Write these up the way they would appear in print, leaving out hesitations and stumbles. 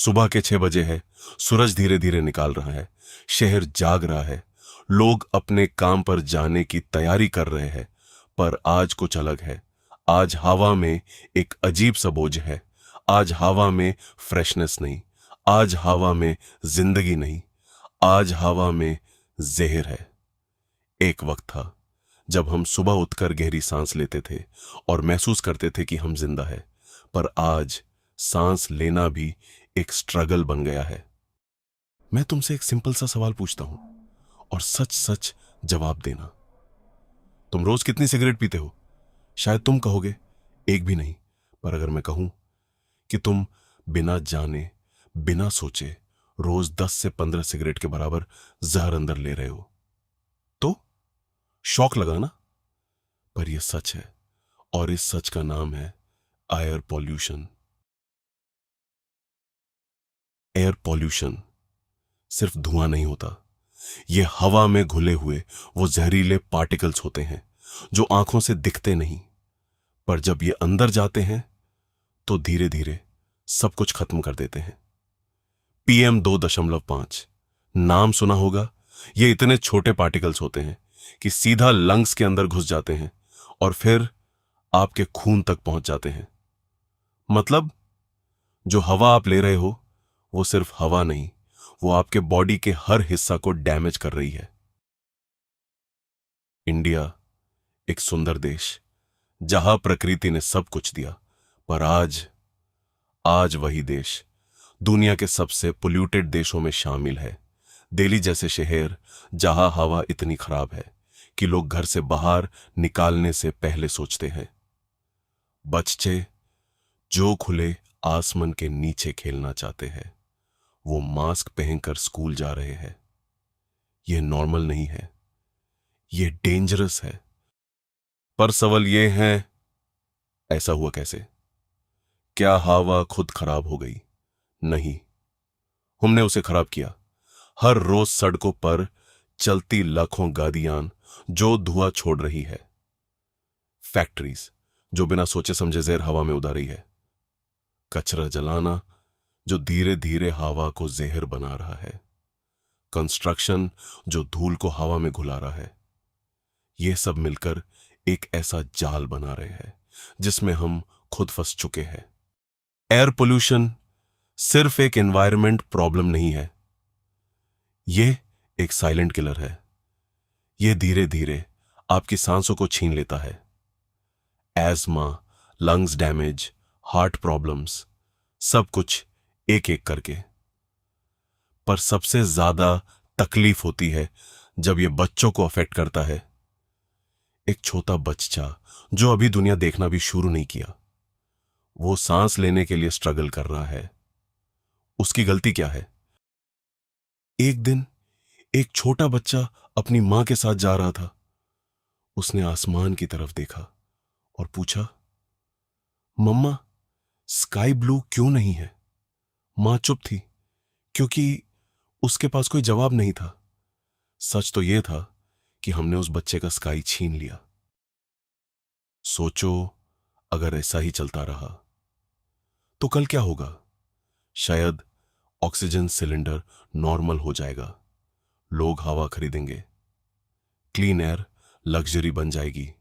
सुबह के 6 बजे है। सूरज धीरे धीरे निकाल रहा है। शहर जाग रहा है। लोग अपने काम पर जाने की तैयारी कर रहे हैं। पर आज कुछ अलग है। आज हवा में एक अजीब सा बोझ है। आज हवा में फ्रेशनेस नहीं। आज हवा में जिंदगी नहीं। आज हवा में जहर है। एक वक्त था जब हम सुबह उठकर गहरी सांस लेते थे और महसूस करते थे कि हम जिंदा है। पर आज सांस लेना भी एक स्ट्रगल बन गया है। मैं तुमसे एक सिंपल सा सवाल पूछता हूं और सच सच जवाब देना। तुम रोज कितनी सिगरेट पीते हो? शायद तुम कहोगे एक भी नहीं। पर अगर मैं कहूं कि तुम बिना जाने बिना सोचे रोज 10 से 15 सिगरेट के बराबर जहर अंदर ले रहे हो तो शौक लगा ना? पर यह सच है और इस सच का नाम है एयर पॉल्यूशन। एयर पॉल्यूशन सिर्फ धुआं नहीं होता। यह हवा में घुले हुए वो जहरीले पार्टिकल्स होते हैं जो आंखों से दिखते नहीं, पर जब ये अंदर जाते हैं तो धीरे धीरे सब कुछ खत्म कर देते हैं। PM 2.5 नाम सुना होगा। ये इतने छोटे पार्टिकल्स होते हैं कि सीधा लंग्स के अंदर घुस जाते हैं और फिर आपके खून तक पहुंच जाते हैं। मतलब जो हवा आप ले रहे हो वो सिर्फ हवा नहीं, वो आपके बॉडी के हर हिस्सा को डैमेज कर रही है। इंडिया एक सुंदर देश जहां प्रकृति ने सब कुछ दिया, पर आज आज वही देश दुनिया के सबसे पोल्यूटेड देशों में शामिल है। दिल्ली जैसे शहर जहां हवा इतनी खराब है कि लोग घर से बाहर निकालने से पहले सोचते हैं। बच्चे जो खुले आसमान के नीचे खेलना चाहते हैं वो मास्क पहनकर स्कूल जा रहे हैं। यह नॉर्मल नहीं है, यह डेंजरस है। पर सवाल यह है, ऐसा हुआ कैसे? क्या हवा खुद खराब हो गई? नहीं, हमने उसे खराब किया। हर रोज सड़कों पर चलती लाखों गाड़ियां जो धुआं छोड़ रही है। फैक्ट्रीज जो बिना सोचे समझे जहर हवा में उड़ा रही है। कचरा जलाना जो धीरे धीरे हवा को जहर बना रहा है। कंस्ट्रक्शन जो धूल को हवा में घुला रहा है। ये सब मिलकर एक ऐसा जाल बना रहे हैं जिसमें हम खुद फंस चुके हैं। एयर पोल्यूशन सिर्फ एक एनवायरनमेंट प्रॉब्लम नहीं है, यह एक साइलेंट किलर है। यह धीरे धीरे आपकी सांसों को छीन लेता है। ESMA, lungs damage, heart problems, सब कुछ एक एक करके। पर सबसे ज्यादा तकलीफ होती है जब यह बच्चों को अफेक्ट करता है। एक छोटा बच्चा जो अभी दुनिया देखना भी शुरू नहीं किया, वो सांस लेने के लिए स्ट्रगल कर रहा है। उसकी गलती क्या है? एक दिन एक छोटा बच्चा अपनी मां के साथ जा रहा था। उसने आसमान की तरफ देखा और पूछा, मम्मा स्काई ब्लू क्यों नहीं है? मां चुप थी क्योंकि उसके पास कोई जवाब नहीं था। सच तो यह था कि हमने उस बच्चे का स्काई छीन लिया। सोचो, अगर ऐसा ही चलता रहा तो कल क्या होगा? शायद ऑक्सीजन सिलेंडर नॉर्मल हो जाएगा, लोग हवा खरीदेंगे, क्लीन एयर लग्जरी बन जाएगी,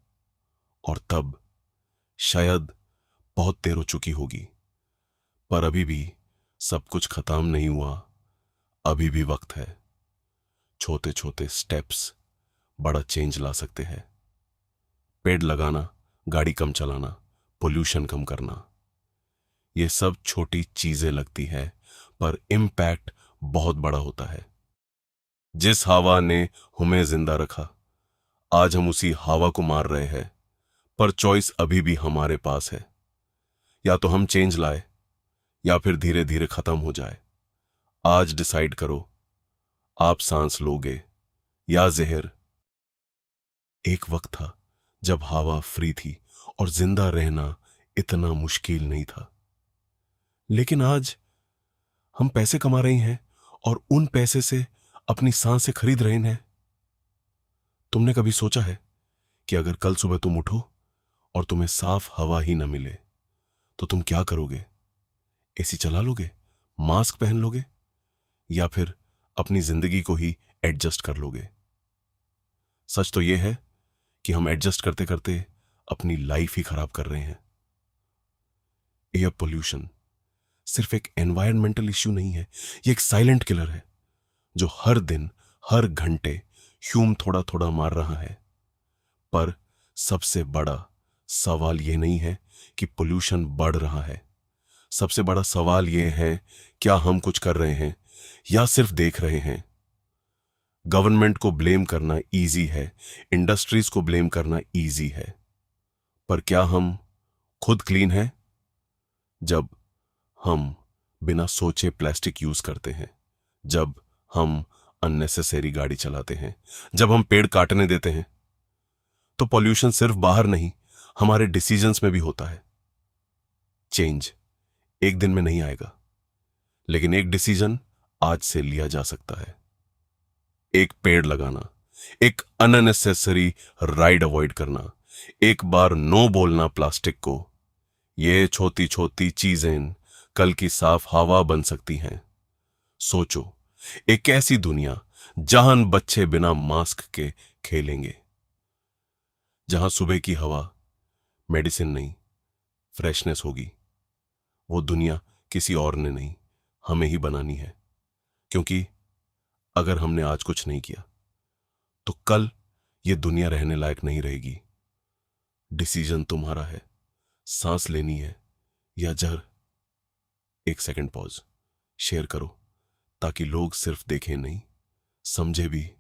और तब शायद बहुत देर हो चुकी होगी। पर अभी भी सब कुछ खत्म नहीं हुआ। अभी भी वक्त है। छोटे छोटे स्टेप्स बड़ा चेंज ला सकते हैं। पेड़ लगाना, गाड़ी कम चलाना, पोल्यूशन कम करना, ये सब छोटी चीजें लगती है पर इम्पैक्ट बहुत बड़ा होता है। जिस हवा ने हमें जिंदा रखा, आज हम उसी हवा को मार रहे हैं। पर चॉइस अभी भी हमारे पास है। या तो हम चेंज लाए या फिर धीरे धीरे खत्म हो जाए। आज डिसाइड करो, आप सांस लोगे या जहर। एक वक्त था जब हवा फ्री थी और जिंदा रहना इतना मुश्किल नहीं था। लेकिन आज हम पैसे कमा रहे हैं और उन पैसे से अपनी सांसें खरीद रहे हैं। तुमने कभी सोचा है कि अगर कल सुबह तुम उठो और तुम्हें साफ हवा ही न मिले तो तुम क्या करोगे? एसी चला लोगे, मास्क पहन लोगे या फिर अपनी जिंदगी को ही एडजस्ट कर लोगे? सच तो यह है कि हम एडजस्ट करते करते अपनी लाइफ ही खराब कर रहे हैं। एयर पोल्यूशन सिर्फ एक एनवायरमेंटल इश्यू नहीं है, ये एक साइलेंट किलर है जो हर दिन हर घंटे ह्यूम थोड़ा थोड़ा मार रहा है। पर सबसे बड़ा सवाल यह नहीं है कि पोल्यूशन बढ़ रहा है, सबसे बड़ा सवाल यह है क्या हम कुछ कर रहे हैं या सिर्फ देख रहे हैं। गवर्नमेंट को ब्लेम करना इजी है, इंडस्ट्रीज को ब्लेम करना इजी है, पर क्या हम खुद क्लीन हैं? जब हम बिना सोचे प्लास्टिक यूज करते हैं, जब हम अननेसेसरी गाड़ी चलाते हैं, जब हम पेड़ काटने देते हैं, तो पॉल्यूशन सिर्फ बाहर नहीं, हमारे डिसीजंस में भी होता है। चेंज एक दिन में नहीं आएगा, लेकिन एक डिसीजन आज से लिया जा सकता है। एक पेड़ लगाना, एक अननेसेसरी राइड अवॉइड करना, एक बार नो बोलना प्लास्टिक को, ये छोटी छोटी चीजें कल की साफ हवा बन सकती हैं। सोचो, एक ऐसी दुनिया जहां बच्चे बिना मास्क के खेलेंगे, जहां सुबह की हवा मेडिसिन नहीं फ्रेशनेस होगी। वो दुनिया किसी और ने नहीं, हमें ही बनानी है, क्योंकि अगर हमने आज कुछ नहीं किया तो कल ये दुनिया रहने लायक नहीं रहेगी। डिसीजन तुम्हारा है, सांस लेनी है या जहर। एक सेकंड पॉज, शेयर करो ताकि लोग सिर्फ देखें नहीं, समझे भी।